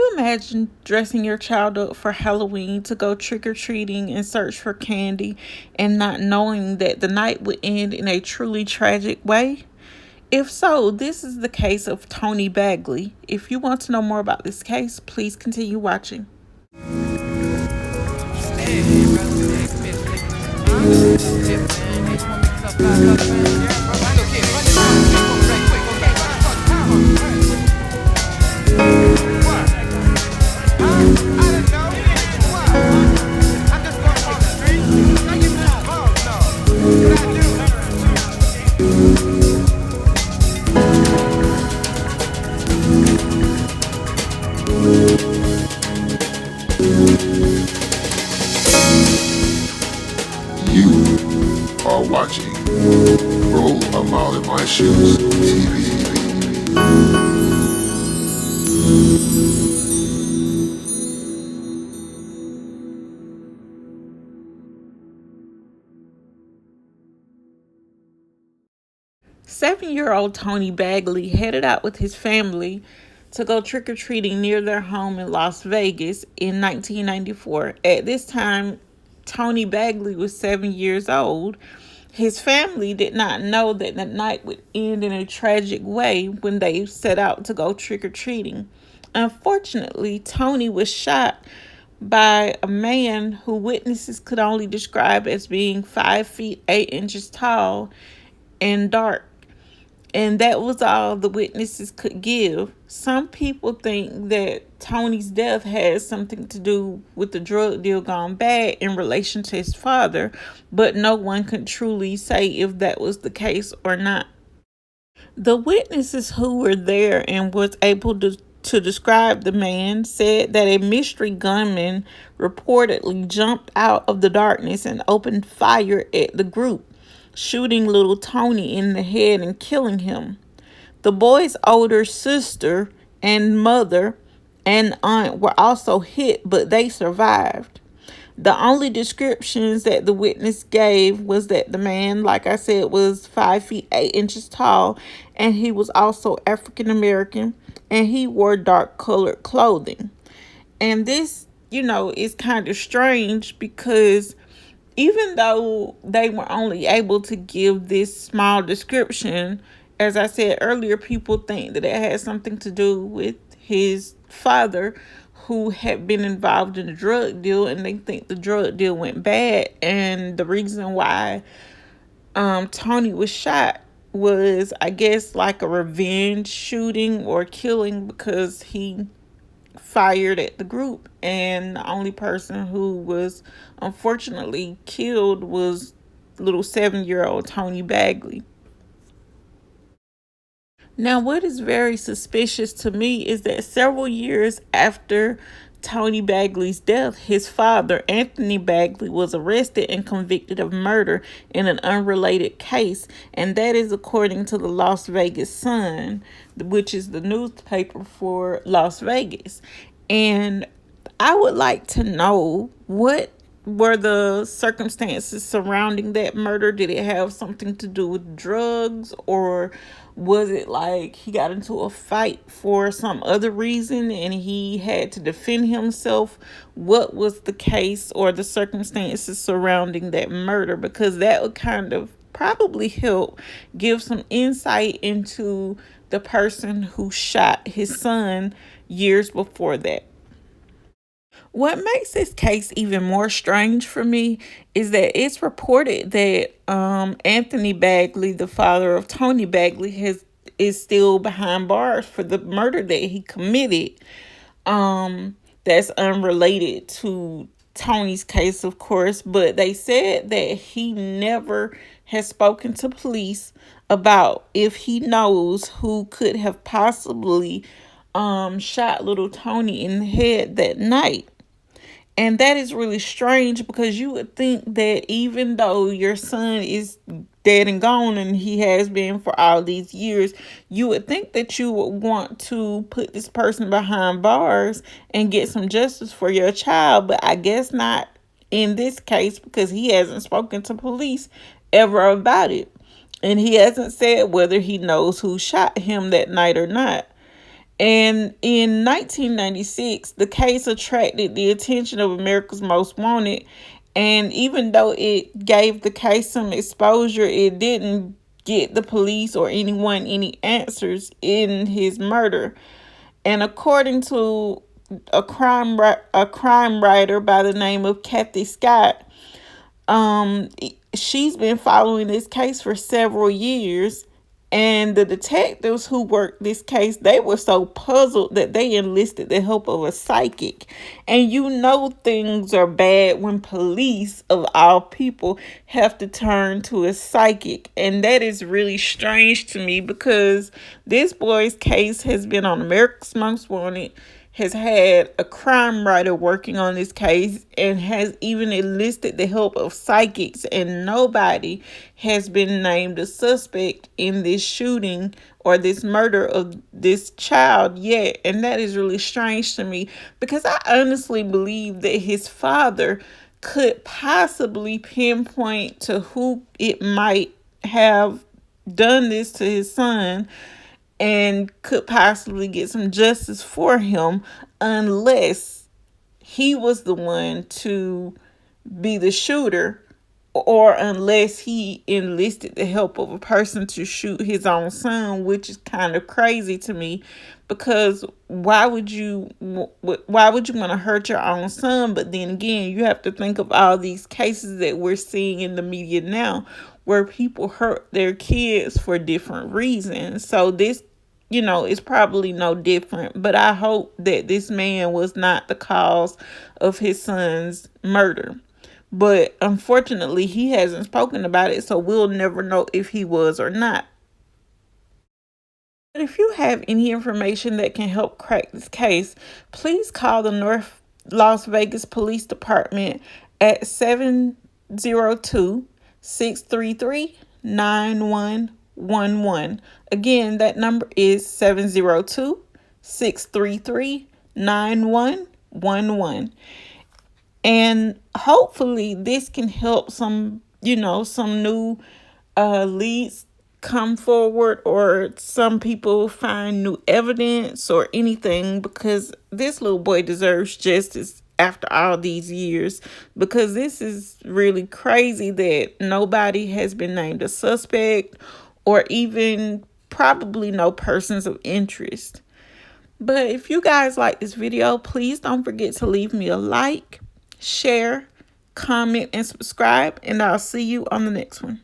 you imagine dressing your child up for Halloween to go trick or treating and search for candy and not knowing that the night would end in a truly tragic way? If so, this is the case of Tony Bagley. If you want to know more about this case, please continue watching. You are watching Roll a Mile in My Shoes TV. 7-year-old Tony Bagley headed out with his family to go trick or treating near their home in Las Vegas in 1994. At this time, Tony Bagley was 7 years old. His family did not know that the night would end in a tragic way when they set out to go trick or treating. Unfortunately, Tony was shot by a man who witnesses could only describe as being 5 feet 8 inches tall and dark. And that was all the witnesses could give. Some people think that Tony's death has something to do with the drug deal gone bad in relation to his father, but no one can truly say if that was the case or not. The witnesses who were there and was able to describe the man said that a mystery gunman reportedly jumped out of the darkness and opened fire at the group, shooting little Tony in the head and killing him. The boy's older sister and mother and aunt were also hit, but they survived. The only descriptions that the witness gave was that the man, like I said, was 5 feet 8 inches tall, and he was also African American, and he wore dark colored clothing. And this, is kind of strange because even though they were only able to give this small description, as I said earlier, people think that it has something to do with his father who had been involved in a drug deal, and they think the drug deal went bad. And the reason why Tony was shot was, I guess, like a revenge shooting or killing because he fired at the group, and the only person who was unfortunately killed was little 7-year-old Tony Bagley. Now, what is very suspicious to me is that several years after Tony Bagley's death, his father, Anthony Bagley, was arrested and convicted of murder in an unrelated case, and that is according to the Las Vegas Sun, which is the newspaper for Las Vegas. And I would like to know, what were the circumstances surrounding that murder? Did it have something to do with drugs, or was it like he got into a fight for some other reason and he had to defend himself? What was the case or the circumstances surrounding that murder? Because that would kind of probably help give some insight into the person who shot his son years before that. What makes this case even more strange for me is that it's reported that Anthony Bagley, the father of Tony Bagley, is still behind bars for the murder that he committed. That's unrelated to Tony's case, of course, but they said that he never has spoken to police about if he knows who could have possibly shot little Tony in the head that night. And that is really strange because you would think that even though your son is dead and gone, and he has been for all these years, you would think that you would want to put this person behind bars and get some justice for your child. But I guess not in this case, because he hasn't spoken to police ever about it. And he hasn't said whether he knows who shot him that night or not. And in 1996, the case attracted the attention of America's Most Wanted. And even though it gave the case some exposure, it didn't get the police or anyone any answers in his murder. And according to a crime writer by the name of Kathy Scott, um she's been following this case for several years, and the detectives who worked this case, they were so puzzled that they enlisted the help of a psychic. And you know things are bad when police of all people have to turn to a psychic, and that is really strange to me because this boy's case has been on America's Most Wanted, has had a crime writer working on this case, and has even enlisted the help of psychics, and nobody has been named a suspect in this shooting or this murder of this child yet. And that is really strange to me because I honestly believe that his father could possibly pinpoint to who it might have done this to his son and could possibly get some justice for him, unless he was the one to be the shooter, or unless he enlisted the help of a person to shoot his own son, which is kind of crazy to me because why would you want to hurt your own son? But then again, you have to think of all these cases that we're seeing in the media now where people hurt their kids for different reasons. So this, is probably no different, but I hope that this man was not the cause of his son's murder. But unfortunately, he hasn't spoken about it, so we'll never know if he was or not. But if you have any information that can help crack this case, please call the North Las Vegas Police Department at 702-633-9111. Again, that number is 702-633-9111. And hopefully this can help some new leads come forward, or some people find new evidence or anything, because this little boy deserves justice after all these years, because this is really crazy that nobody has been named a suspect, or even probably no persons of interest. But if you guys like this video, please don't forget to leave me a like, share, comment, and subscribe, and I'll see you on the next one.